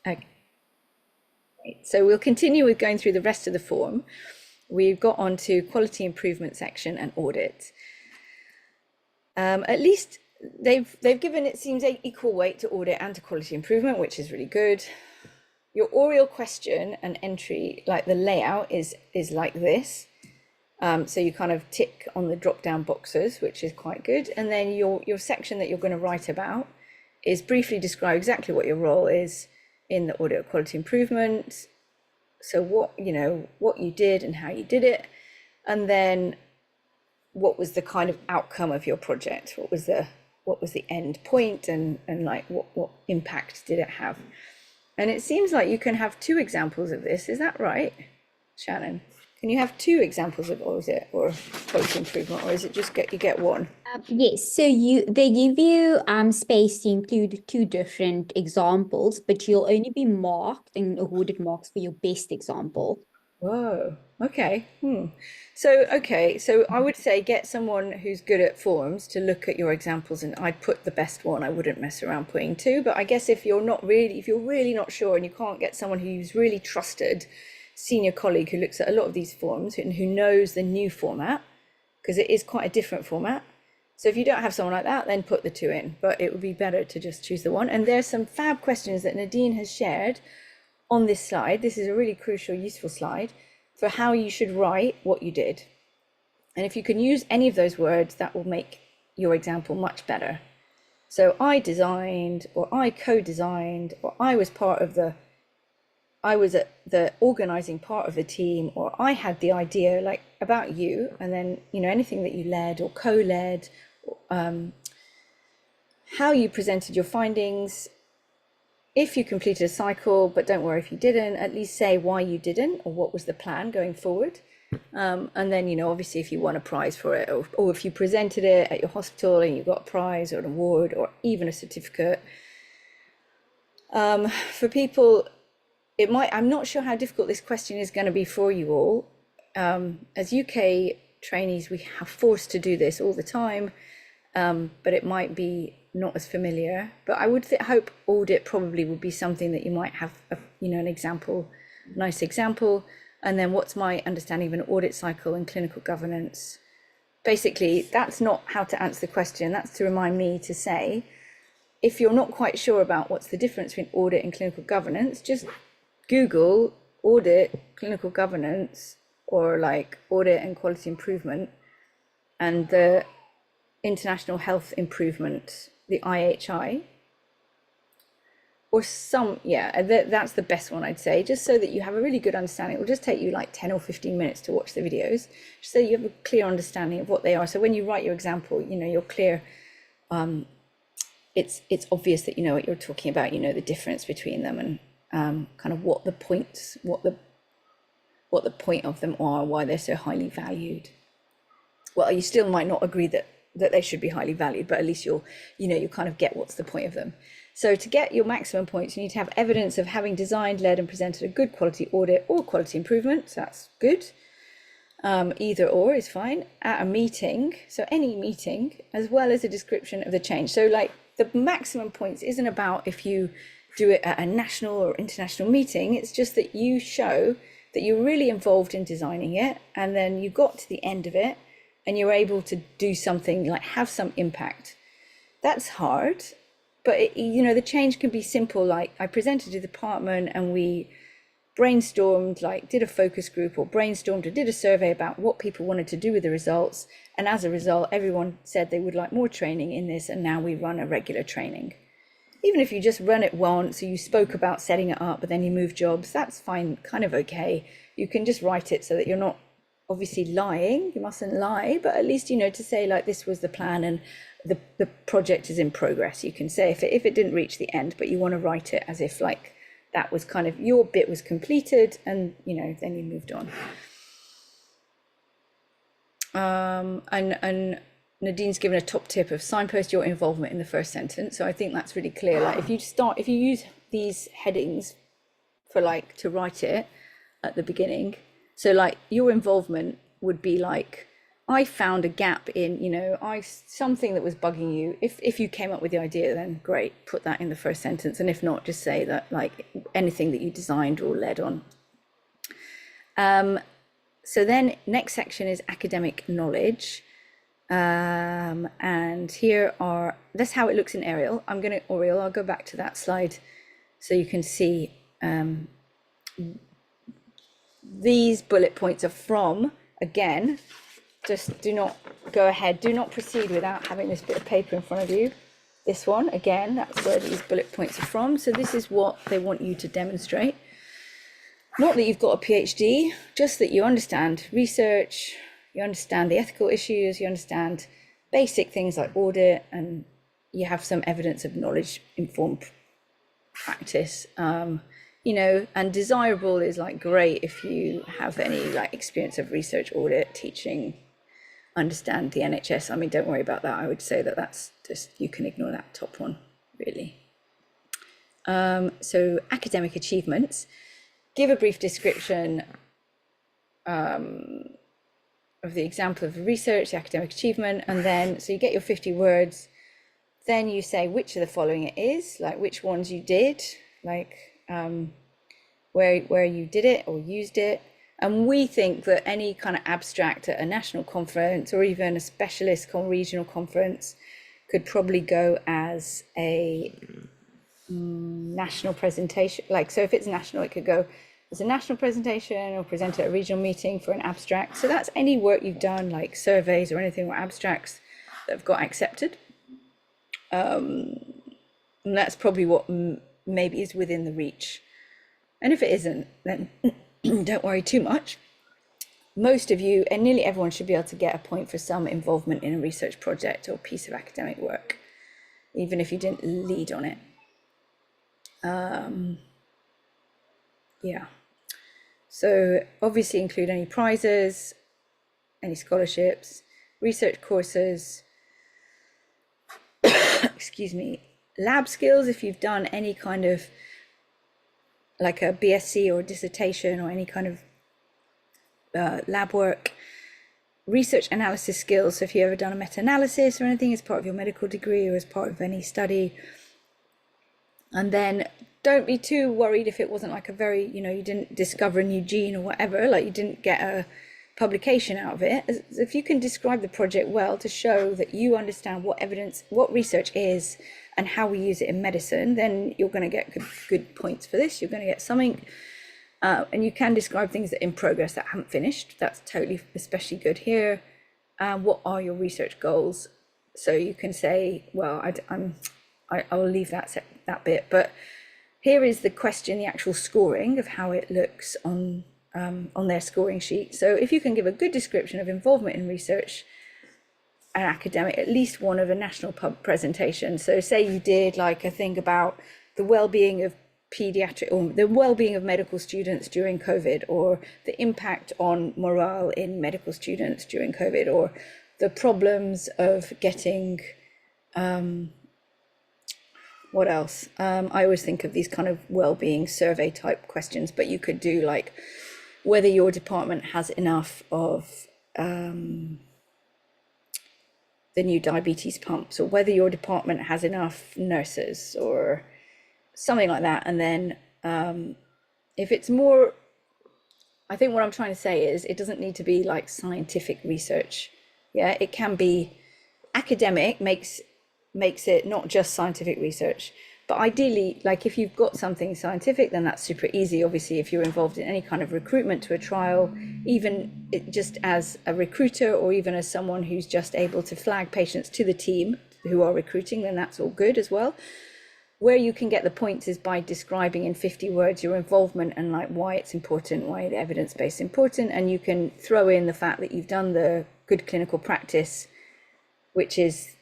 Okay. So we'll continue with going through the rest of the form. We've got on to quality improvement section and audit. At least they've given, it seems, equal weight to audit and to quality improvement, which is really good. Your oral question and entry, like the layout is like this. So you kind of tick on the drop down boxes, which is quite good. And then your section that you're going to write about is briefly describe exactly what your role is in the audit of quality improvement. So what you did and how you did it, and then what was the kind of outcome of your project? What was the end point, and like what impact did it have? And it seems like you can have two examples of this. Is that right, Shannon? Can you have two examples of audit or quality improvement, or is it just you get one? Yes, so they give you space to include two different examples, but you'll only be marked and awarded marks for your best example. Whoa. Okay. So I would say get someone who's good at forms to look at your examples, and I'd put the best one. I wouldn't mess around putting two, but I guess if you're really not sure and you can't get someone who's really trusted senior colleague who looks at a lot of these forms and who knows the new format, because it is quite a different format. So if you don't have someone like that, then put the two in, but it would be better to just choose the one. And there's some fab questions that Nadine has shared on this slide. This is a really crucial, useful slide for how you should write what you did. And if you can use any of those words, that will make your example much better. So I designed, or I co-designed, or I was at the organizing part of the team, or I had the idea, like about you, and then anything that you led or co-led, how you presented your findings. If you completed a cycle, but don't worry if you didn't, at least say why you didn't or what was the plan going forward. And then, obviously if you won a prize for it, or if you presented it at your hospital and you got a prize or an award or even a certificate. For people, I'm not sure how difficult this question is going to be for you all. As UK trainees, we are forced to do this all the time, but it might be not as familiar. But I would hope audit probably would be something that you might have an example, nice example. And then what's my understanding of an audit cycle and clinical governance? Basically, that's not how to answer the question. That's to remind me to say, if you're not quite sure about what's the difference between audit and clinical governance, just Google audit, clinical governance, or like audit and quality improvement, and the International Health Improvement, the IHI, or that's the best one, I'd say, just so that you have a really good understanding. It will just take you like 10 or 15 minutes to watch the videos, just so you have a clear understanding of what they are. So when you write your example, you're clear. It's obvious that you know what you're talking about, the difference between them, and kind of what the point of them are, why they're so highly valued. Well, you still might not agree that they should be highly valued, but at least you kind of get what's the point of them. So to get your maximum points, you need to have evidence of having designed, led, and presented a good quality audit or quality improvement. So that's good. Either or is fine. At a meeting, so any meeting, as well as a description of the change. So like the maximum points isn't about if you do it at a national or international meeting. It's just that you show that you're really involved in designing it, and then you got to the end of it and you're able to do something, like have some impact. That's hard, but the change can be simple. Like I presented to the department and we brainstormed, like did a focus group or brainstormed or did a survey about what people wanted to do with the results. And as a result, everyone said they would like more training in this, and now we run a regular training. Even if you just run it once, or you spoke about setting it up, but then you move jobs, that's fine, kind of okay. You can just write it so that you're not obviously lying. You mustn't lie, but at least, to say like this was the plan and the project is in progress. You can say if it didn't reach the end, but you want to write it as if like that was kind of your bit was completed, and then you moved on. And Nadine's given a top tip of signpost your involvement in the first sentence. So I think that's really clear. Like if you use these headings for like to write it at the beginning. So like your involvement would be like I found a gap in, something that was bugging you. If you came up with the idea, then great, put that in the first sentence. And if not, just say that like anything that you designed or led on. So then next section is academic knowledge. And that's how it looks in Arial. I'll go back to that slide so you can see these bullet points are from, again, just do not go ahead, do not proceed without having this bit of paper in front of you. This one, again, that's where these bullet points are from. So this is what they want you to demonstrate. Not that you've got a PhD, just that you understand research, you understand the ethical issues, you understand basic things like audit, and you have some evidence of knowledge informed practice. And desirable is like great if you have any like experience of research, audit, teaching, understand the NHS. I mean, don't worry about that. I would say that that's just, you can ignore that top one, really. So academic achievements, give a brief description of the example of research, the academic achievement, and then, so you get your 50 words, then you say which of the following it is, like which ones you did, like where you did it or used it. And we think that any kind of abstract at a national conference or even a specialist regional conference could probably go as a national presentation. Like, so if it's national, it could go as a national presentation or present at a regional meeting for an abstract. So that's any work you've done, like surveys or anything, or abstracts that have got accepted. And that's probably what maybe is within the reach. And if it isn't, then don't worry too much. Most of you, and nearly everyone, should be able to get a point for some involvement in a research project or piece of academic work, even if you didn't lead on it. Yeah. So obviously include any prizes, any scholarships, research courses, excuse me, lab skills if you've done any kind of like a BSc or a dissertation or any kind of lab work, research analysis skills. So if you've ever done a meta-analysis or anything as part of your medical degree or as part of any study. And then don't be too worried if it wasn't like a very, you didn't discover a new gene or whatever, like you didn't get a publication out of it. If you can describe the project well to show that you understand what evidence, what research is and how we use it in medicine, then you're going to get good points for this. You're going to get something. And you can describe things that are in progress that haven't finished. That's totally, especially good here. What are your research goals? So you can say, well, I'll leave that bit, but here is the question, the actual scoring of how it looks on their scoring sheet. So if you can give a good description of involvement in research and academic, at least one of a national presentation. So say you did like a thing about the well-being of paediatric or the well-being of medical students during COVID, or the impact on morale in medical students during COVID, or the problems of getting what else? I always think of these kind of well-being survey type questions, but you could do like whether your department has enough of the new diabetes pumps, or whether your department has enough nurses or something like that. And then if it's more, I think what I'm trying to say is it doesn't need to be like scientific research. Yeah, it can be academic, makes it not just scientific research. But ideally, like if you've got something scientific, then that's super easy. Obviously, if you're involved in any kind of recruitment to a trial, even just as a recruiter or even as someone who's just able to flag patients to the team who are recruiting, then that's all good as well. Where you can get the points is by describing in 50 words your involvement and like why it's important, why the evidence-based is important. And you can throw in the fact that you've done the good clinical practice, which is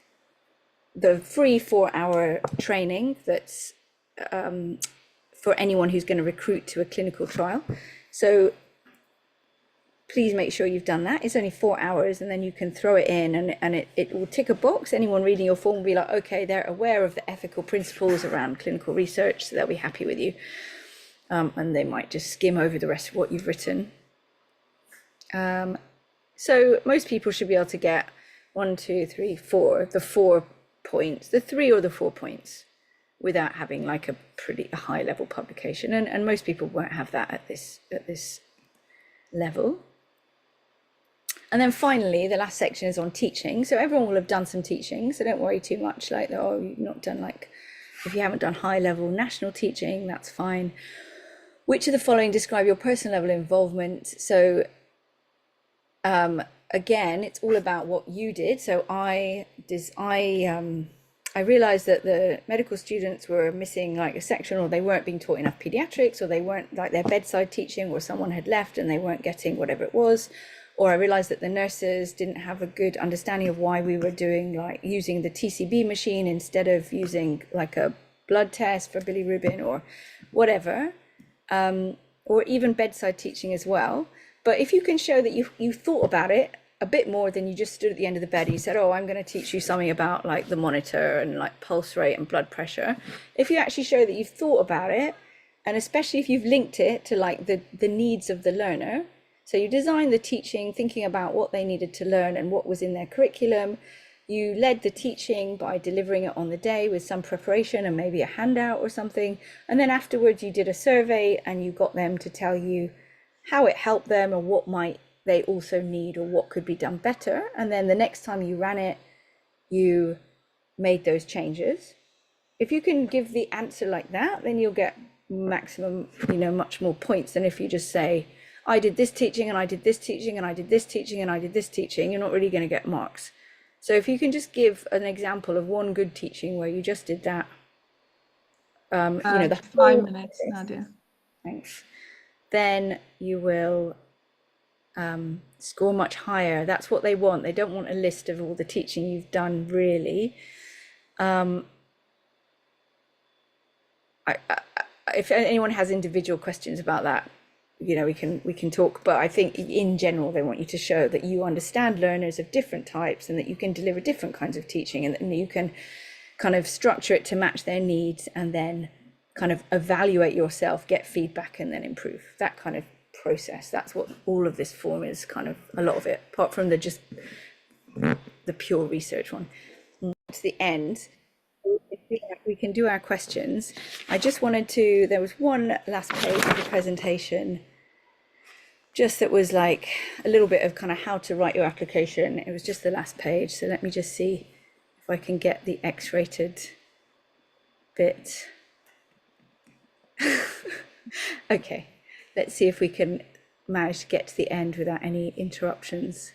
the free 4-hour training that's for anyone who's going to recruit to a clinical trial. So please make sure you've done that. It's only 4 hours, and then you can throw it in and it will tick a box. Anyone reading your form will be like, okay, they're aware of the ethical principles around clinical research, so they'll be happy with you. And they might just skim over the rest of what you've written. So most people should be able to get 1, 2, 3, 4, the 4 points, the 3 or the 4 points, without having like a pretty high level publication. And most people won't have that at this level. And then finally, the last section is on teaching. So everyone will have done some teaching, so don't worry too much like, oh, you've not done like, if you haven't done high level national teaching, that's fine. Which of the following describe your personal level of involvement? So again, it's all about what you did. So I realized that the medical students were missing like a section, or they weren't being taught enough pediatrics, or they weren't like their bedside teaching, or someone had left and they weren't getting whatever it was. Or I realized that the nurses didn't have a good understanding of why we were doing like using the TCB machine instead of using like a blood test for bilirubin or whatever, or even bedside teaching as well. But if you can show that you thought about it a bit more than you just stood at the end of the bed and you said, oh, I'm going to teach you something about like the monitor and like pulse rate and blood pressure. If you actually show that you've thought about it, and especially if you've linked it to like the needs of the learner, so you designed the teaching thinking about what they needed to learn and what was in their curriculum. You led the teaching by delivering it on the day with some preparation and maybe a handout or something. And then afterwards you did a survey and you got them to tell you how it helped them or what might they also need or what could be done better. And then the next time you ran it, you made those changes. If you can give the answer like that, then you'll get maximum, much more points than if you just say, I did this teaching and I did this teaching and I did this teaching and I did this teaching. You're not really going to get marks. So if you can just give an example of one good teaching where you just did that, the 5 minutes, Nadia. Thanks. Then you will score much higher. That's what they want. They don't want a list of all the teaching you've done, really. If anyone has individual questions about that, we can talk, but I think in general they want you to show that you understand learners of different types and that you can deliver different kinds of teaching and that you can kind of structure it to match their needs and then kind of evaluate yourself, get feedback and then improve. That kind of process. That's what all of this form is, kind of a lot of it, apart from the pure research one. To the end, we can do our questions. I just wanted to, there was one last page of the presentation just that was like a little bit of kind of how to write your application. It was just the last page. So let me just see if I can get the X-rated bit. Okay, let's see if we can manage to get to the end without any interruptions.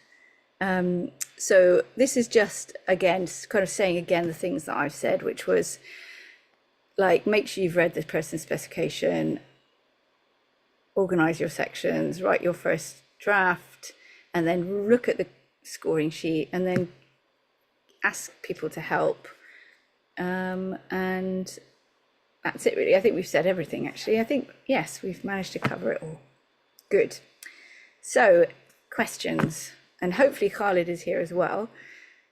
So this is just, again, kind of saying again the things that I've said, which was like, make sure you've read the person specification, organize your sections, write your first draft, and then look at the scoring sheet and then ask people to help. And that's it really. I think we've said everything actually. I think, yes, we've managed to cover it all. Good. So questions, and hopefully Khalid is here as well.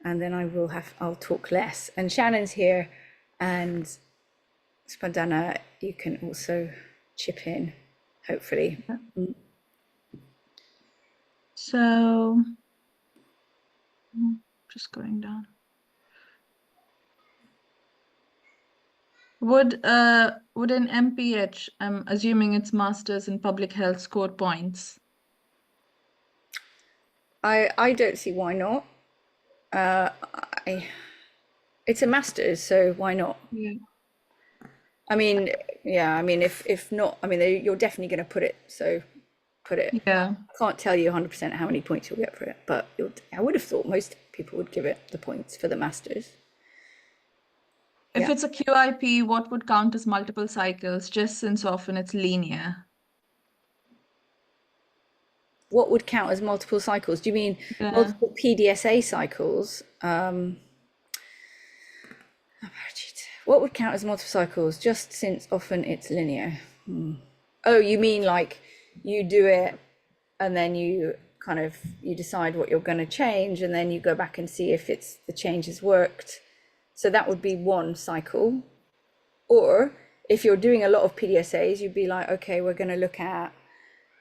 And then I'll talk less. And Shannon's here, and Spandana, you can also chip in, hopefully. So, just going down. Would an MPH, I'm assuming it's Masters in Public Health, score points? I don't see why not. It's a master's, so why not? Yeah. I mean, yeah, I mean, if not, I mean, you're definitely going to put it, so put it. Yeah. I can't tell you 100% how many points you'll get for it, but I would have thought most people would give it the points for the masters. If Yeah. it's a QIP, what would count as multiple cycles, just since often it's linear? What would count as multiple cycles? Do you mean Yeah. multiple PDSA cycles? What would count as multiple cycles, just since often it's linear? Oh, you mean like you do it and then you kind of, you decide what you're going to change and then you go back and see if the change has worked. So that would be one cycle. Or if you're doing a lot of PDSAs, you'd be like, okay, we're going to look at,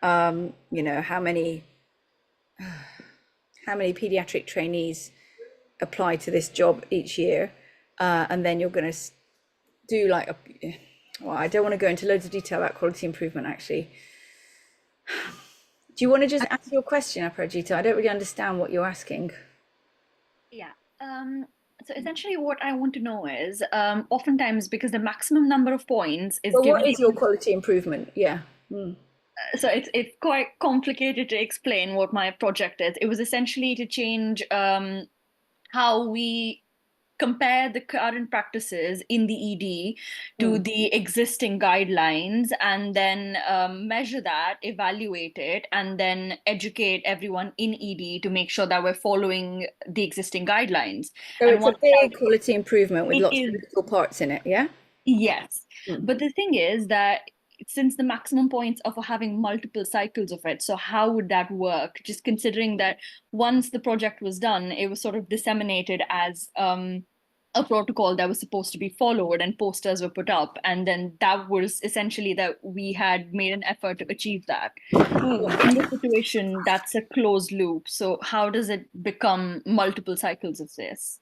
how many, how many pediatric trainees apply to this job each year, and then you're going to do like well, I don't want to go into loads of detail about quality improvement actually. Do you want to just answer your question, Aparajita? I don't really understand what you're asking. Yeah. So essentially what I want to know is, oftentimes because the maximum number of points is Well, given. what is your quality improvement? Yeah. So it's quite complicated to explain what my project is. It was essentially to change how we compare the current practices in the ED to the existing guidelines, and then measure that, evaluate it, and then educate everyone in ED to make sure that we're following the existing guidelines. So And it's a big quality improvement with lots of little parts in it, yeah? Yes. But the thing is that since the maximum points of having multiple cycles of it, so how would that work? Just considering that once the project was done, it was sort of disseminated as a protocol that was supposed to be followed, and posters were put up, and then that was essentially that we had made an effort to achieve that. In this situation, that's a closed loop. So how does it become multiple cycles of this?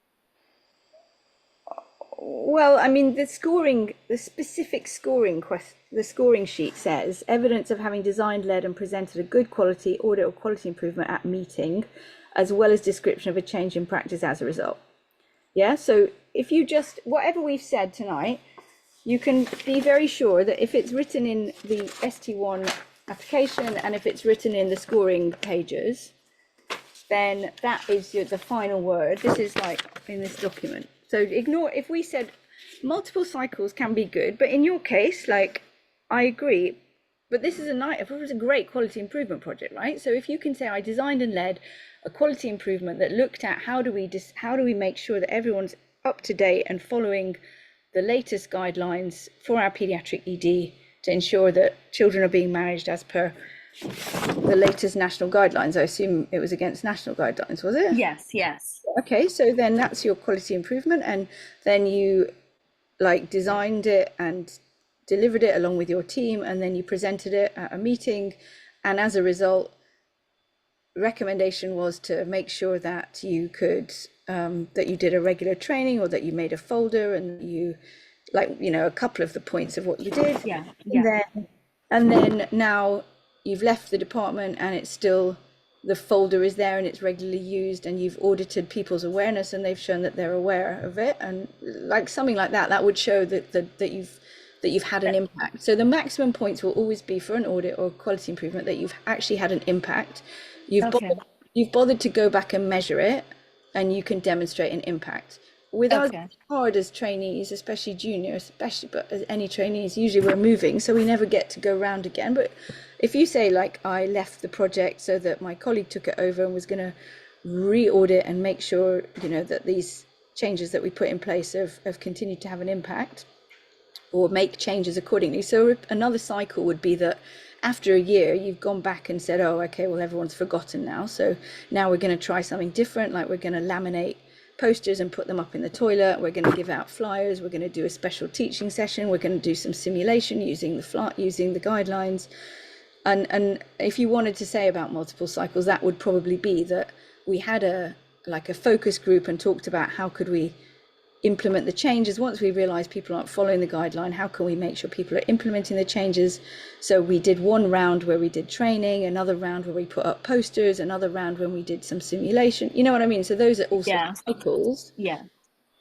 Well, I mean, the specific scoring the scoring sheet says evidence of having designed, led, and presented a good quality audit or quality improvement at meeting, as well as description of a change in practice as a result. Yeah, so if you just, whatever we've said tonight, you can be very sure that if it's written in the ST1 application and if it's written in the scoring pages, then that is the final word. This is like in this document. So ignore, if we said multiple cycles can be good, but in your case, like, I agree, but this is it was a great quality improvement project, right? So if you can say I designed and led a quality improvement that looked at how do we make sure that everyone's up to date and following the latest guidelines for our pediatric ED to ensure that children are being managed as per the latest national guidelines. I assume it was against national guidelines, was it? Yes, yes. Okay, so then that's your quality improvement, and then you like designed it and delivered it along with your team, and then you presented it at a meeting, and as a result, recommendation was to make sure that you could that you did a regular training, or that you made a folder, and you a couple of the points of what you did. Yeah. And then now you've left the department and it's still, the folder is there and it's regularly used, and you've audited people's awareness and they've shown that they're aware of it, and like something like that would show that you've had an impact. So the maximum points will always be for an audit or quality improvement that you've actually had an impact. You've bothered to go back and measure it, and you can demonstrate an impact. With us, it's hard as trainees, especially juniors, but as any trainees, usually we're moving, so we never get to go round again. But if you say, like, I left the project so that my colleague took it over and was going to re-audit and make sure, that these changes that we put in place have continued to have an impact, or make changes accordingly. So another cycle would be that after a year, you've gone back and said, oh, okay, well, everyone's forgotten now. So now we're going to try something different, like we're going to laminate posters and put them up in the toilet. We're going to give out flyers. We're going to do a special teaching session. We're going to do some simulation using the guidelines. And if you wanted to say about multiple cycles, that would probably be that we had a focus group and talked about how could we implement the changes. Once we realized people aren't following the guideline, how can we make sure people are implementing the changes? So we did one round where we did training, another round where we put up posters, another round when we did some simulation. You know what I mean? So those are also cycles. Yeah.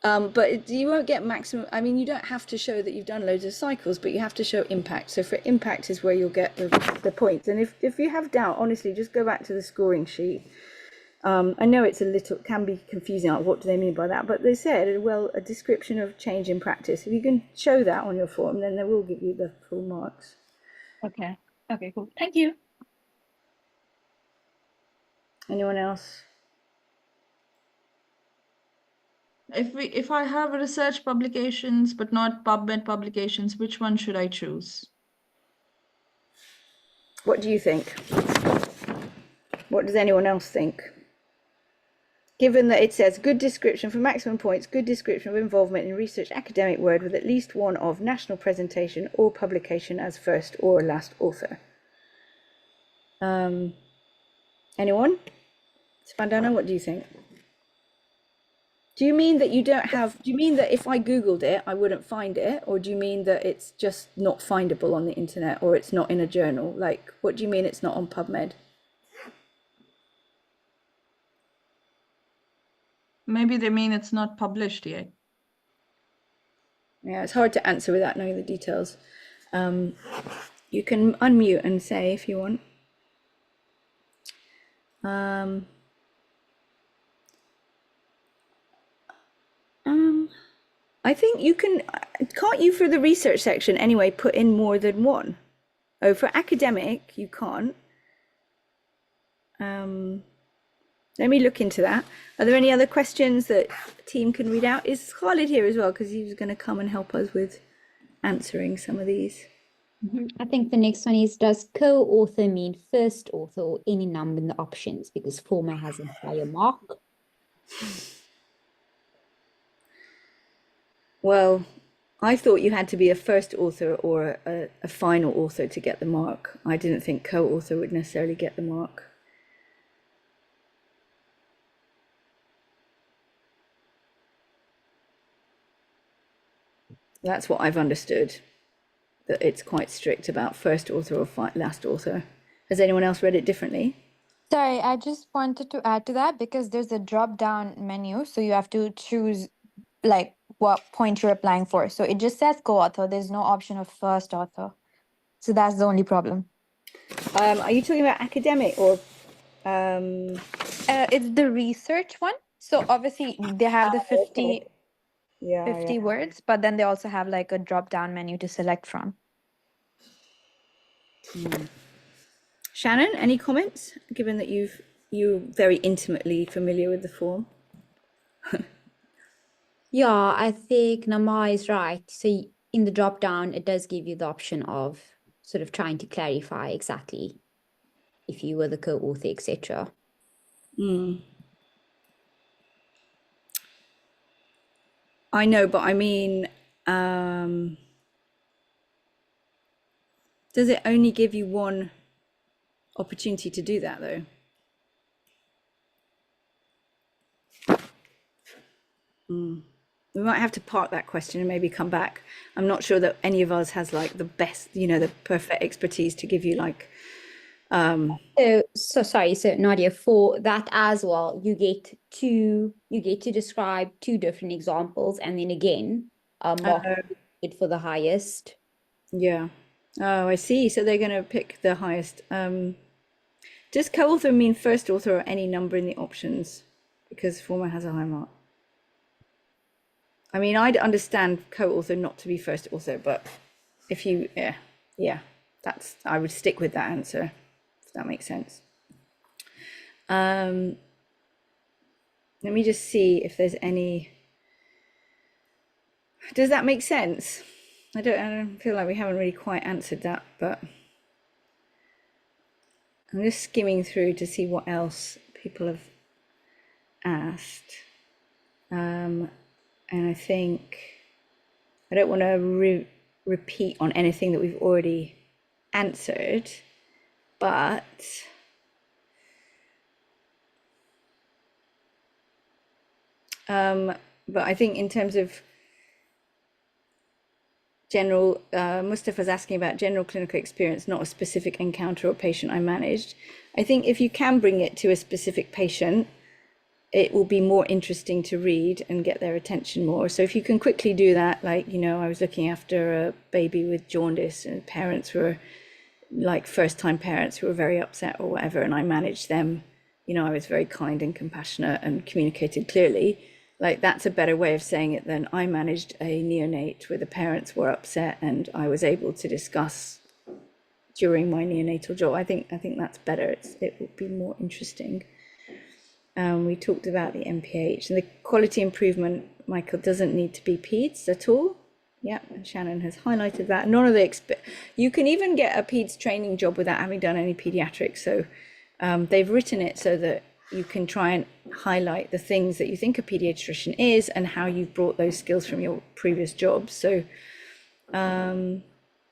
But you won't get maximum. I mean, you don't have to show that you've done loads of cycles, but you have to show impact. So for impact is where you'll get the points. And if you have doubt, honestly, just go back to the scoring sheet. I know can be confusing, like what do they mean by that, but they said, well, a description of change in practice. If you can show that on your form, then they will give you the full marks. Okay, cool. Thank you. Anyone else? If I have research publications but not PubMed publications, which one should I choose? What do you think? What does anyone else think? Given that it says good description for maximum points, good description of involvement in research academic word with at least one of national presentation or publication as first or last author. Anyone? Spandana, what do you think? Do you mean that you don't have, do you mean that if I Googled it, I wouldn't find it? Or do you mean that it's just not findable on the internet, or it's not in a journal? Like, what do you mean it's not on PubMed? Maybe they mean it's not published yet. Yeah, it's hard to answer without knowing the details. You can unmute and say if you want. I think you can, can't you for the research section anyway, put in more than one? Oh, for academic, you can't. Let me look into that. Are there any other questions that the team can read out? Is Khalid here as well? Because he was going to come and help us with answering some of these. I think the next one is, does co-author mean first author or any number in the options, because former has a higher mark? Well, I thought you had to be a first author or a final author to get the mark. I didn't think co-author would necessarily get the mark. That's what I've understood, that it's quite strict about first author or last author. Has anyone else read it differently? Sorry, I just wanted to add to that because there's a drop down menu. So you have to choose like what point you're applying for. So it just says co-author. There's no option of first author. So that's the only problem. Are you talking about academic or? It's the research one. So obviously they have the 50, Okay. Yeah, 50 yeah. words, but then they also have like a drop down menu to select from. Shannon, any comments, given that you're very intimately familiar with the form? Yeah, I think Nama is right. So in the drop down, it does give you the option of sort of trying to clarify exactly if you were the co-author, etc. I know, but I mean, does it only give you one opportunity to do that though? We might have to park that question and maybe come back. I'm not sure that any of us has like the best, the perfect expertise to give you like. So sorry, so Nadia, for that as well, you get to describe two different examples, and then again, mark it for the highest. Yeah. Oh, I see. So they're going to pick the highest. Does co-author mean first author or any number in the options? Because former has a high mark. I mean, I'd understand co-author not to be first author, but if you, yeah, I would stick with that answer, if that makes sense. Let me just see if there's any. Does that make sense? I don't feel like we haven't really quite answered that, but I'm just skimming through to see what else people have asked. And I think I don't want to repeat on anything that we've already answered, but I think in terms of general, Mustafa's asking about general clinical experience, not a specific encounter or patient I managed. I think if you can bring it to a specific patient, it will be more interesting to read and get their attention more. So if you can quickly do that, like, I was looking after a baby with jaundice and parents were like first-time parents who were very upset or whatever, and I managed them. I was very kind and compassionate and communicated clearly. Like, that's a better way of saying it than I managed a neonate where the parents were upset and I was able to discuss during my neonatal job. I think that's better. It would be more interesting. We talked about the MPH and the quality improvement, Michael, doesn't need to be peds at all. Yeah, and Shannon has highlighted that. None of the you can even get a peds training job without having done any pediatrics. So they've written it so that you can try and highlight the things that you think a pediatrician is and how you've brought those skills from your previous jobs. So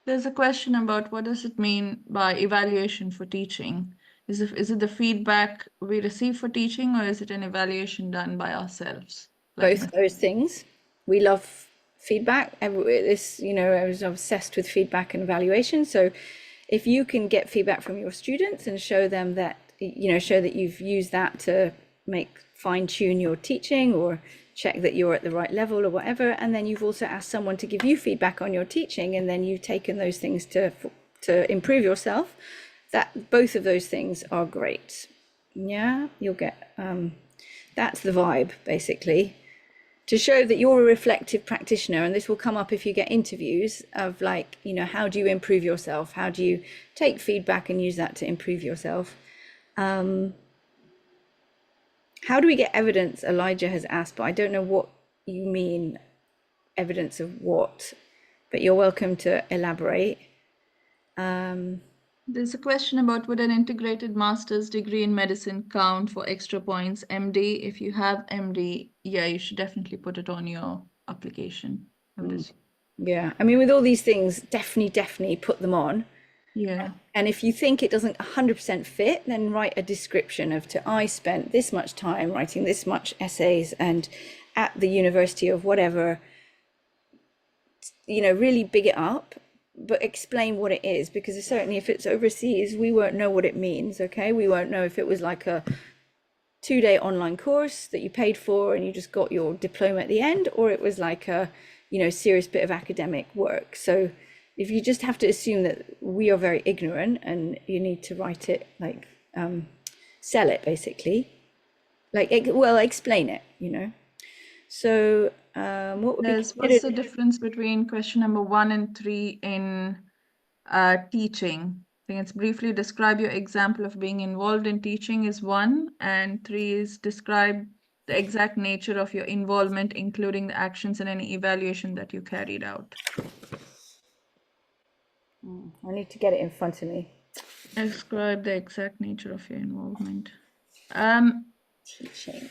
There's a question about what does it mean by evaluation for teaching? Is it the feedback we receive for teaching, or is it an evaluation done by ourselves? Like Both those things. We love feedback. I was obsessed with feedback and evaluation. So if you can get feedback from your students and show them that, show that you've used that to fine tune your teaching or check that you're at the right level or whatever, and then you've also asked someone to give you feedback on your teaching, and then you've taken those things to improve yourself, that both of those things are great. Yeah, you'll get, that's the vibe basically, to show that you're a reflective practitioner. And this will come up if you get interviews of like, how do you improve yourself? How do you take feedback and use that to improve yourself? How do we get evidence? Elijah has asked, but I don't know what you mean, evidence of what, but you're welcome to elaborate. There's a question about, would an integrated master's degree in medicine count for extra points? MD, if you have MD, yeah, you should definitely put it on your application. Yeah, I mean, with all these things, definitely put them on. Yeah. And if you think it doesn't 100% fit, then write a description of I spent this much time writing this much essays and at the university of whatever, really big it up, but explain what it is, because certainly if it's overseas, we won't know what it means. Okay, we won't know if it was like a 2-day online course that you paid for and you just got your diploma at the end, or it was like a serious bit of academic work. So if you just have to assume that we are very ignorant, and you need to write it like sell it basically, explain it, So what would be what's the difference between question number 1 and 3 in teaching? I think it's briefly describe your example of being involved in teaching is 1, and 3 is describe the exact nature of your involvement, including the actions and any evaluation that you carried out. I need to get it in front of me. Describe the exact nature of your involvement. Teaching.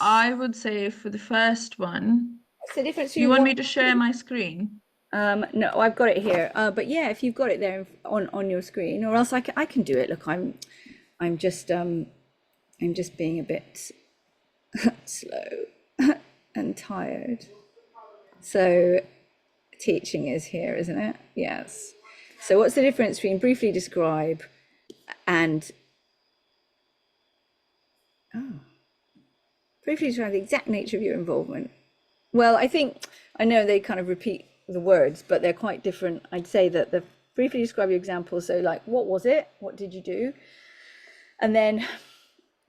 I would say for the first one, What's the difference? do you want me to share my screen? No, I've got it here. But yeah, if you've got it there on your screen, or else I can do it. Look, I'm just being a bit slow and tired. So teaching is here, isn't it? Yes. So what's the difference between briefly describe and briefly describe the exact nature of your involvement? Well, I know they kind of repeat the words, but they're quite different. I'd say that the briefly describe your example. So like, what was it? What did you do? And then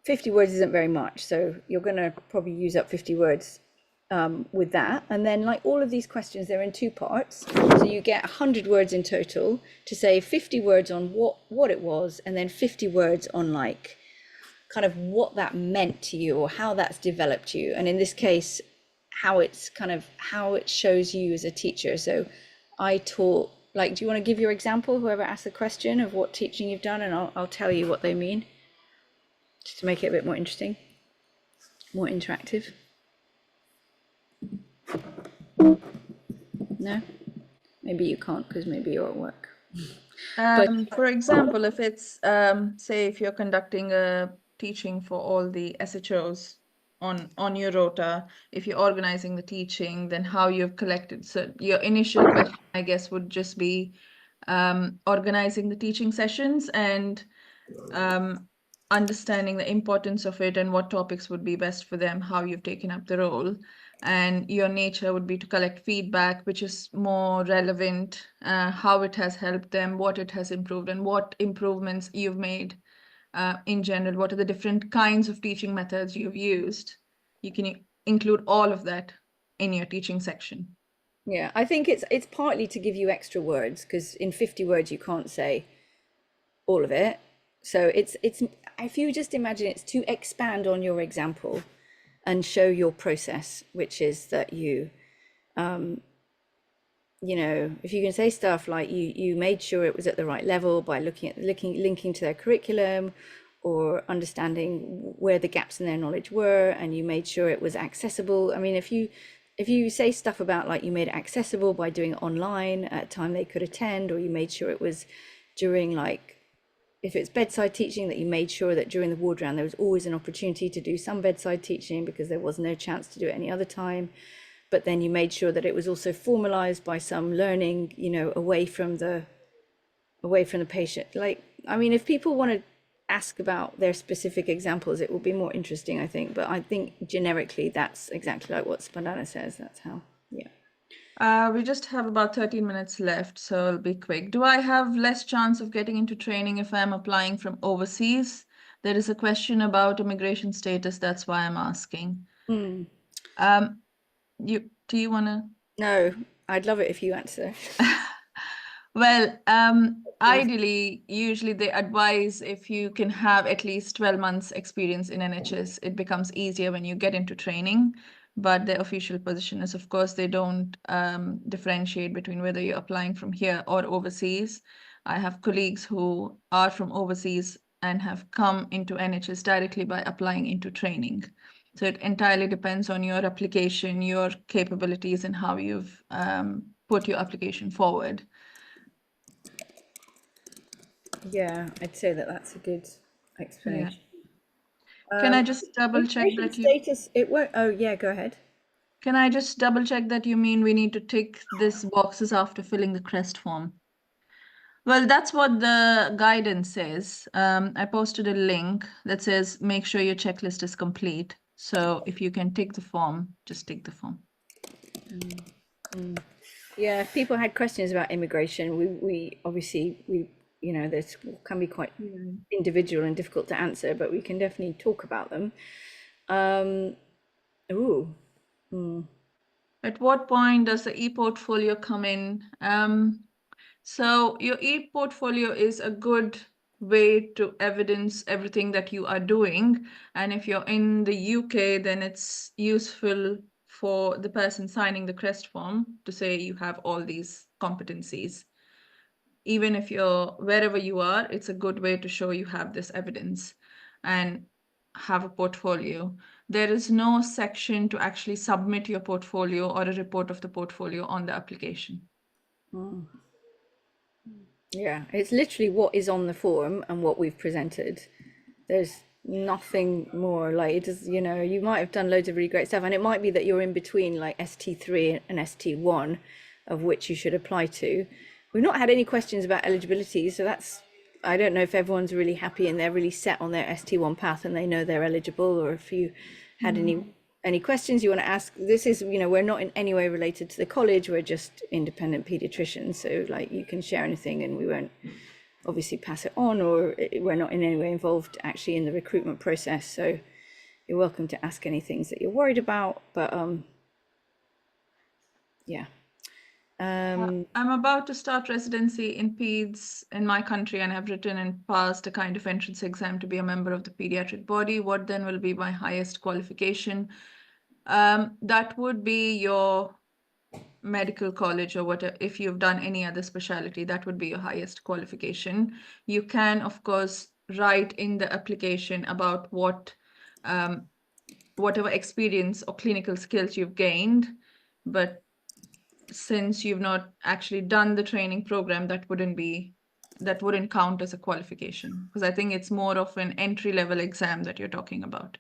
50 words isn't very much. So you're going to probably use up 50 words with that. And then like all of these questions, they're in 2 parts. So you get 100 words in total to say 50 words on what it was, and then 50 words on like kind of what that meant to you or how that's developed you. And in this case, how it shows you as a teacher. So I taught, like, do you want to give your example, whoever asked the question, of what teaching you've done, and I'll tell you what they mean, just to make it a bit more interesting, more interactive. No, maybe you can't because maybe you're at work. For example, if it's say if you're conducting a teaching for all the SHOs on your rota, if you're organizing the teaching, then how you've collected. So your initial question, I guess, would just be organizing the teaching sessions and understanding the importance of it and what topics would be best for them, how you've taken up the role. And your nature would be to collect feedback, which is more relevant, how it has helped them, what it has improved, and what improvements you've made in general. What are the different kinds of teaching methods you've used? You can include all of that in your teaching section. Yeah, I think it's partly to give you extra words, because in 50 words you can't say all of it. So it's if you just imagine, it's to expand on your example and show your process, which is that you if you can say stuff like you made sure it was at the right level by linking to their curriculum, or understanding where the gaps in their knowledge were, and you made sure it was accessible. I mean, if you say stuff about like you made it accessible by doing it online at a time they could attend, or you made sure it was during like if it's bedside teaching, that you made sure that during the ward round there was always an opportunity to do some bedside teaching because there was no chance to do it any other time. But then you made sure that it was also formalized by some learning, you know, away from the patient. Like, I mean, if people want to ask about their specific examples, it will be more interesting, I think. But I think generically that's exactly like what Spandana says. That's how, yeah. We just have about 13 minutes left, so I'll be quick. Do I have less chance of getting into training if I'm applying from overseas? There is a question about immigration status. That's why I'm asking. Do you want to? No, I'd love it if you answer. Well, ideally, usually they advise if you can have at least 12 months experience in NHS, it becomes easier when you get into training. But the official position is, of course, they don't differentiate between whether you're applying from here or overseas. I have colleagues who are from overseas and have come into NHS directly by applying into training. So it entirely depends on your application, your capabilities, and how you've put your application forward. Yeah, I'd say that that's a good explanation. Can I just double check Immigration that you? status, it won't. Oh yeah, go ahead. Can I just double check that you mean we need to tick these boxes after filling the CREST form? Well, that's what the guidance says. I posted a link that says make sure your checklist is complete. So if you can tick the form, just tick the form. Yeah, if people had questions about immigration, we obviously, you know, this can be quite individual and difficult to answer, but we can definitely talk about them. At what point does the e-portfolio come in? So your e-portfolio is a good way to evidence everything that you are doing. And if you're in the UK, then it's useful for the person signing the CREST form to say you have all these competencies. Even if you're wherever you are, it's a good way to show you have this evidence and have a portfolio. There is no section to actually submit your portfolio or a report of the portfolio on the application. Yeah, it's literally what is on the form and what we've presented. There's nothing more. Like, it is, you know, you might have done loads of really great stuff, and it might be that you're in between like ST3 and ST1, of which you should apply to. We've not had any questions about eligibility, so that's, I don't know if everyone's really happy and they're really set on their ST1 path and they know they're eligible, or if you had any questions you want to ask. This is, you know, we're not in any way related to the college, we're just independent pediatricians, so like you can share anything and we won't obviously pass it on, or we're not in any way involved actually in the recruitment process, so you're welcome to ask any things that you're worried about. But yeah. I'm about to start residency in peds in my country and have written and passed a kind of entrance exam to be a member of the pediatric body. What then will be my highest qualification? That would be your medical college or whatever. If you've done any other specialty, that would be your highest qualification. You can, of course, write in the application about what whatever experience or clinical skills you've gained, but since you've not actually done the training program, that wouldn't count as a qualification, because I think it's more of an entry-level exam that you're talking about.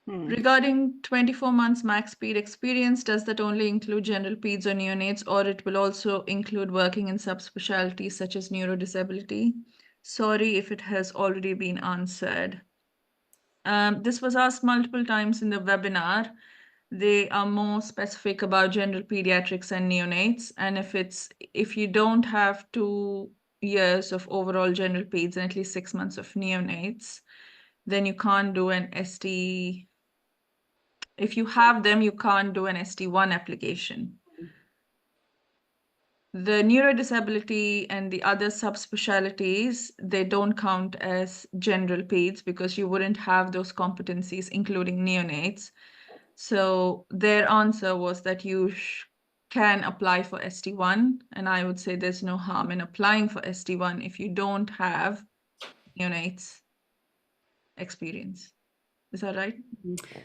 Regarding 24 months max ped experience, does that only include general peds or neonates, or it will also include working in subspecialties such as neurodisability? Sorry if it has already been answered. This was asked multiple times in the webinar. They are more specific about general pediatrics and neonates. And if you don't have 2 years of overall general peds and at least 6 months of neonates, then you can't do an ST. If you have them, you can't do an ST1 application. The neurodisability and the other subspecialties, they don't count as general peds because you wouldn't have those competencies, including neonates. So their answer was that you can apply for ST1, and I would say there's no harm in applying for ST1 if you don't have neonates experience. Is that right?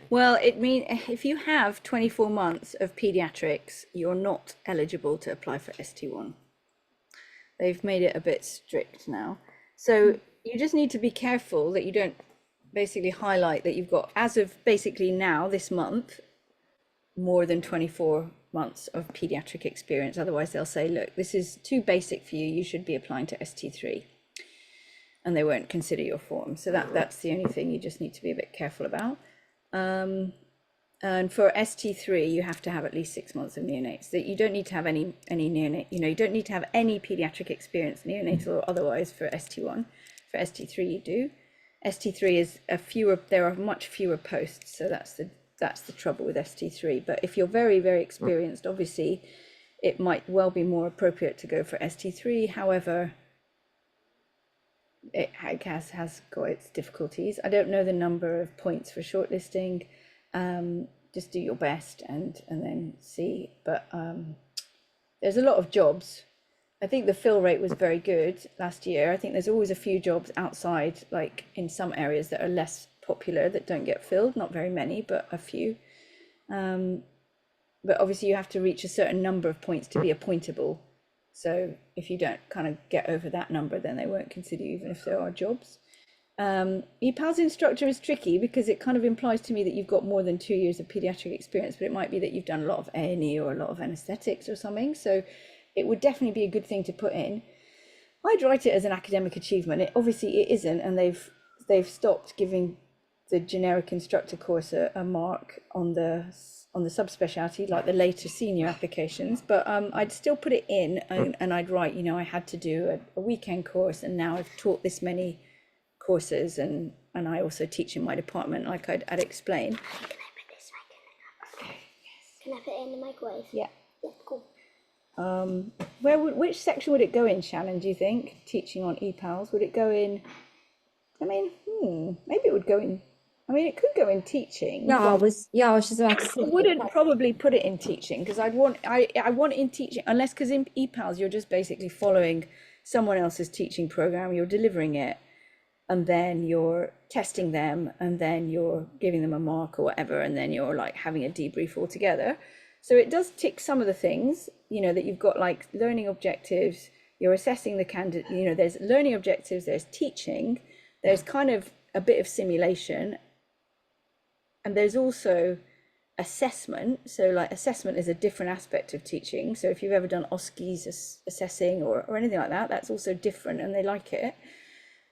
Well, it means if you have 24 months of pediatrics, you're not eligible to apply for ST1. They've made it a bit strict now. So you just need to be careful that you don't basically highlight that you've got, as of basically now, this month, more than 24 months of pediatric experience. Otherwise they'll say, look, this is too basic for you. You should be applying to ST3. And they won't consider your form. So that's the only thing you just need to be a bit careful about. And for ST3, you have to have at least 6 months of neonates. That you don't need to have any neonate, you don't need to have any pediatric experience, neonatal or otherwise, for ST1. For ST3, you do. ST3 is there are much fewer posts, so that's the trouble with ST3. But if you're very, very experienced, obviously, it might well be more appropriate to go for ST3. However, it has got its difficulties. I don't know the number of points for shortlisting. Just do your best and then see. But there's a lot of jobs. I think the fill rate was very good last year. I think there's always a few jobs outside, like in some areas that are less popular, that don't get filled. Not very many, but a few. But obviously you have to reach a certain number of points to be appointable. So if you don't kind of get over that number, then they won't consider you even if there are jobs. EPALS instructor is tricky because it kind of implies to me that you've got more than 2 years of pediatric experience, but it might be that you've done a lot of A&E or a lot of anesthetics or something. So it would definitely be a good thing to put in. I'd write it as an academic achievement. Obviously it isn't, and they've stopped giving the generic instructor course a mark on the subspecialty, like the later senior applications, but I'd still put it in, and I'd write, I had to do a weekend course, and now I've taught this many courses, and I also teach in my department, like I'd explain. Can I put this right? Okay, yes. Can I put it in the microwave? Yeah. Yeah, cool. Which section would it go in, Shannon, do you think? Teaching on EPALS, would it go in? I mean, maybe it would go in. I mean, it could go in teaching. I was just about to say. I wouldn't probably put it in teaching, because I want in teaching, unless, because in EPALS you're just basically following someone else's teaching program, you're delivering it, and then you're testing them, and then you're giving them a mark or whatever, and then you're like having a debrief all together. So it does tick some of the things, that you've got, like learning objectives, you're assessing the candidate, there's learning objectives, there's teaching, there's kind of a bit of simulation, and there's also assessment. So like assessment is a different aspect of teaching. So if you've ever done OSCE's assessing or anything like that, that's also different, and they like it.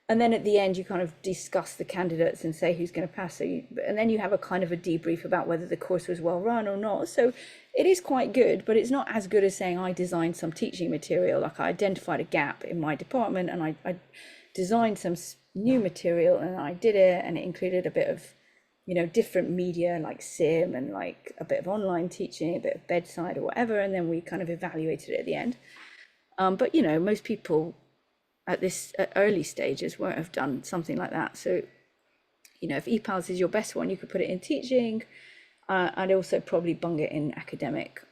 And then at the end, you kind of discuss the candidates and say who's going to pass. And then you have a kind of a debrief about whether the course was well run or not. So it is quite good, but it's not as good as saying I designed some teaching material. Like I identified a gap in my department, and I designed some new material, and I did it, and it included a bit of different media like sim and like a bit of online teaching, a bit of bedside or whatever, and then we kind of evaluated it at the end. But most people at early stages won't have done something like that. So if EPALS is your best one, you could put it in teaching. I'd also probably bung it in academic.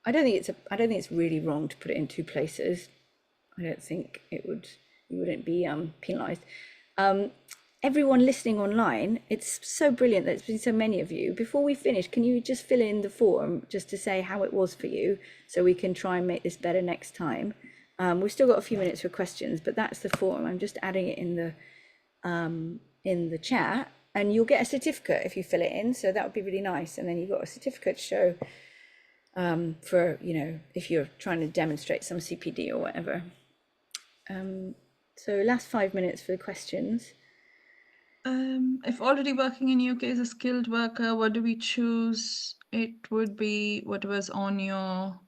I don't think it's really wrong to put it in two places. I don't think you wouldn't be penalized. Everyone listening online, it's so brilliant that there's been so many of you. Before we finish, can you just fill in the form just to say how it was for you, so we can try and make this better next time? We've still got a few minutes for questions, but that's the form. I'm just adding it in the chat, and you'll get a certificate if you fill it in. So that would be really nice. And then you've got a certificate to show for, if you're trying to demonstrate some CPD or whatever. So last 5 minutes for the questions. If already working in UK as a skilled worker, what do we choose? It would be what was on your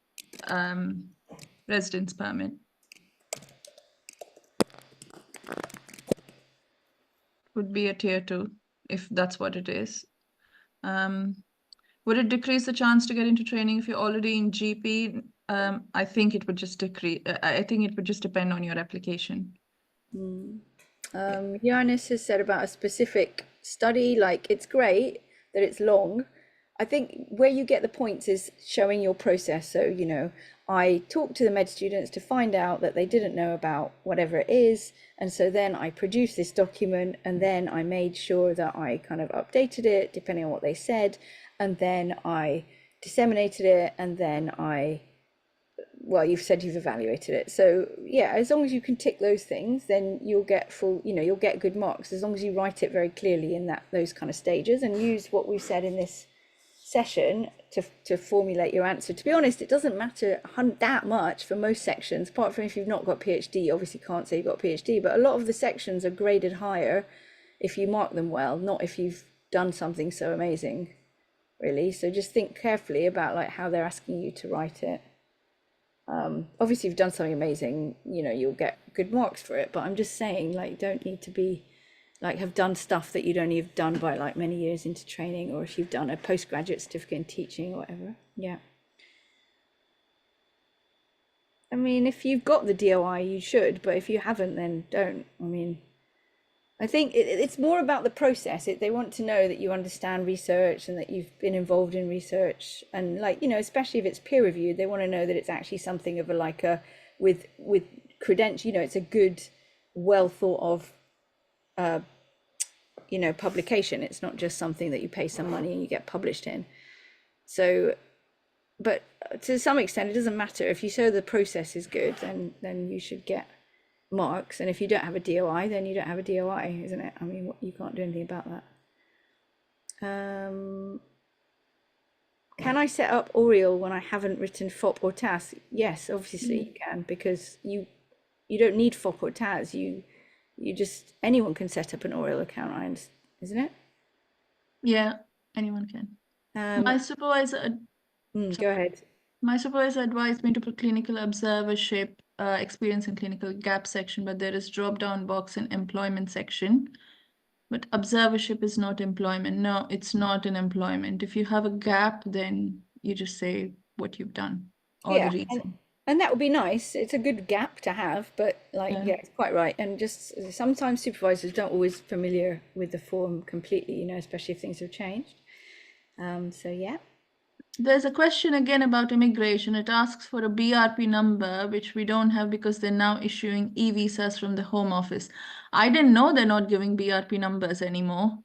residence permit. Would be a tier 2, if that's what it is. Would it decrease the chance to get into training if you're already in GP? I think it would just decrease. I think it would just depend on your application. Johannes has said about a specific study, like it's great that it's long. I think where you get the points is showing your process. So, I talked to the med students to find out that they didn't know about whatever it is. And so then I produced this document, and then I made sure that I kind of updated it depending on what they said. And then I disseminated it, and then I well, you've said you've evaluated it. So yeah, as long as you can tick those things, then you'll get full, you'll get good marks as long as you write it very clearly in those kind of stages and use what we've said in this session to formulate your answer. To be honest, it doesn't matter that much for most sections, apart from if you've not got PhD, obviously can't say you've got PhD, but a lot of the sections are graded higher if you mark them well, not if you've done something so amazing, really. So just think carefully about like how they're asking you to write it. Obviously, if you've done something amazing, you'll get good marks for it. But I'm just saying, like, don't need to be like have done stuff that you'd only have done by like many years into training, or if you've done a postgraduate certificate in teaching or whatever. Yeah. I mean, if you've got the DOI, you should, but if you haven't, then don't. I mean, I think it's more about the process. They want to know that you understand research and that you've been involved in research, and like, especially if it's peer reviewed, they want to know that it's actually something of with credential, it's a good, well thought of publication. It's not just something that you pay some money and you get published in. So, but to some extent, it doesn't matter. If you show the process is good, then you should get marks. And if you don't have a DOI, then you don't have a DOI, isn't it? I mean, you can't do anything about that. Can I set up Oriel when I haven't written FOP or TAS? Yes, obviously you can, because you don't need FOP or TAS. You just, anyone can set up an Oriel account, isn't it? Yeah, anyone can. My supervisor, go ahead. My supervisor advised me to put clinical observership experience in clinical gap section, but there is drop down box in employment section. But observership is not employment. No, it's not an employment. If you have a gap, then you just say what you've done or the reason. And that would be nice. It's a good gap to have, but it's quite right. And just sometimes supervisors don't always familiar with the form completely, especially if things have changed. So yeah. There's a question again about immigration. It asks for a BRP number, which we don't have because they're now issuing e-visas from the Home Office. I didn't know they're not giving BRP numbers anymore.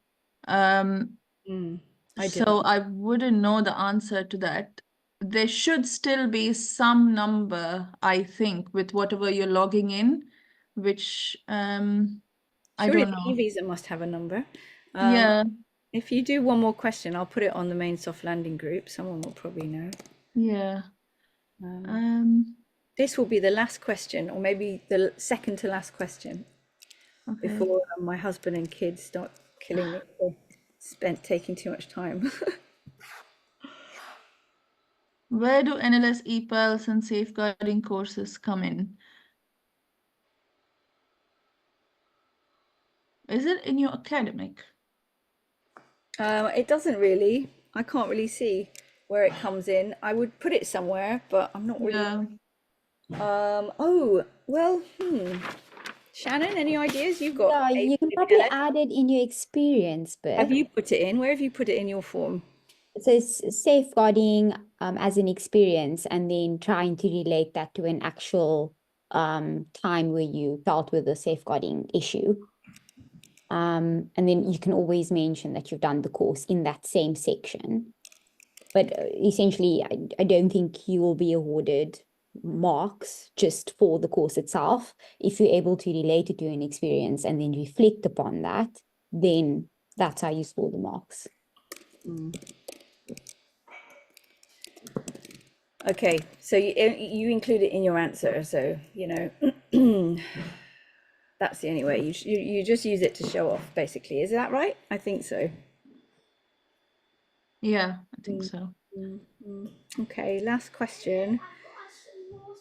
So I wouldn't know the answer to that. There should still be some number, I think, with whatever you're logging in, which I don't know. E-visa must have a number. Yeah. If you do one more question, I'll put it on the main soft landing group. Someone will probably know. Yeah. This will be the last question, or maybe the second to last question, before my husband and kids start killing me for taking too much time. Where do NLS EPALs and safeguarding courses come in? Is it in your academic? It doesn't really. I can't really see where it comes in. I would put it somewhere, but I'm not really. Oh, well, Shannon, any ideas? You've got. Yeah, you can probably add it in your experience bit. Have you put it in? Where have you put it in your form? So it's safeguarding as an experience, and then trying to relate that to an actual time where you dealt with a safeguarding issue. And then you can always mention that you've done the course in that same section. But essentially, I don't think you will be awarded marks just for the course itself. If you're able to relate it to an experience and then reflect upon that, then that's how you score the marks. Okay, so you include it in your answer, so that's the only way. You just use it to show off, basically. Is that right? I think so. Yeah, I think so. Okay, last question.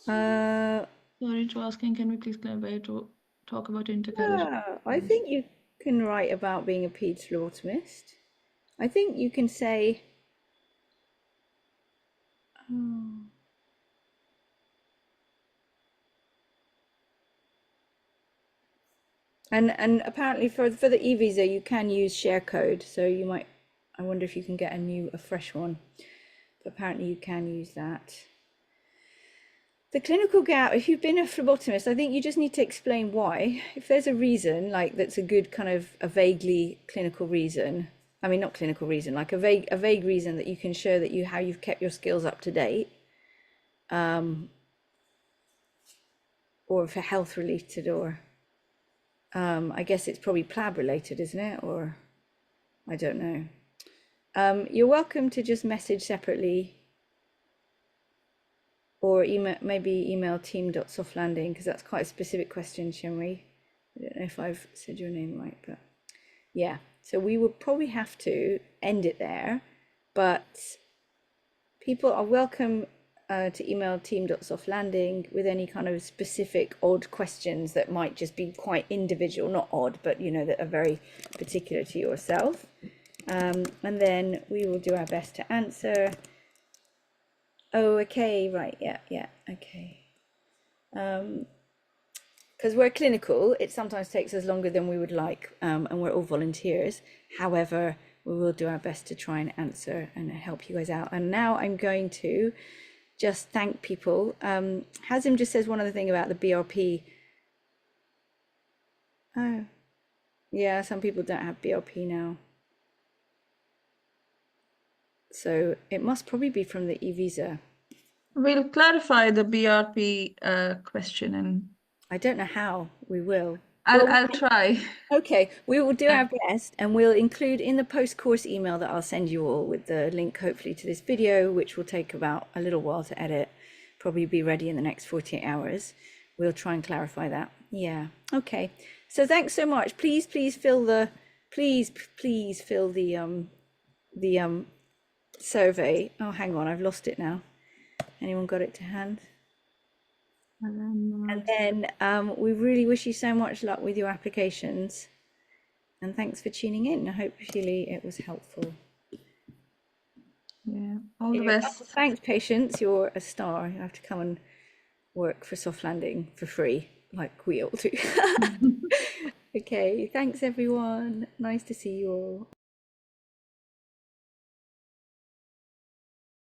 Sorry to asking, can we please clarify to talk about intercalation? I think you can write about being a peds phlebotomist. I think you can say, and apparently for the e-visa you can use share code, so you might, I wonder if you can get a fresh one, but apparently you can use that. The clinical gap, if you've been a phlebotomist, I think you just need to explain why. If there's a reason, like that's a good kind of a vaguely clinical reason, I mean, not clinical reason, like a vague reason that you can show that how you've kept your skills up to date, or for health related, or I guess it's probably PLAB related, isn't it? Or I don't know. You're welcome to just message separately, or maybe email team.softlanding, because that's quite a specific question, Shenri. I don't know if I've said your name right, but yeah. So we would probably have to end it there, but people are welcome to email team.softlanding with any kind of specific odd questions that might just be quite individual, not odd, but you know, that are very particular to yourself. And then we will do our best to answer. Oh, okay, right, yeah, okay. Because we're clinical, it sometimes takes us longer than we would like, and we're all volunteers. However, we will do our best to try and answer and help you guys out. And now I'm going to just thank people. Hazim just says one other thing about the BRP. Oh, yeah, some people don't have BRP now. So it must probably be from the e-visa. We'll clarify the BRP question, and I don't know how we will. I'll try. Okay, we will do our best, and we'll include in the post-course email that I'll send you all with the link, hopefully, to this video, which will take about a little while to edit, probably be ready in the next 48 hours. We'll try and clarify that. Yeah, okay. So thanks so much. Please fill the, please fill the survey. Oh, hang on, I've lost it now. Anyone got it to hand? And then we really wish you so much luck with your applications, and thanks for tuning in. Hopefully it was helpful. Yeah, all the best. Thanks, Patience, you're a star. You have to come and work for Soft Landing for free, like we all do. Okay, thanks everyone. Nice to see you all.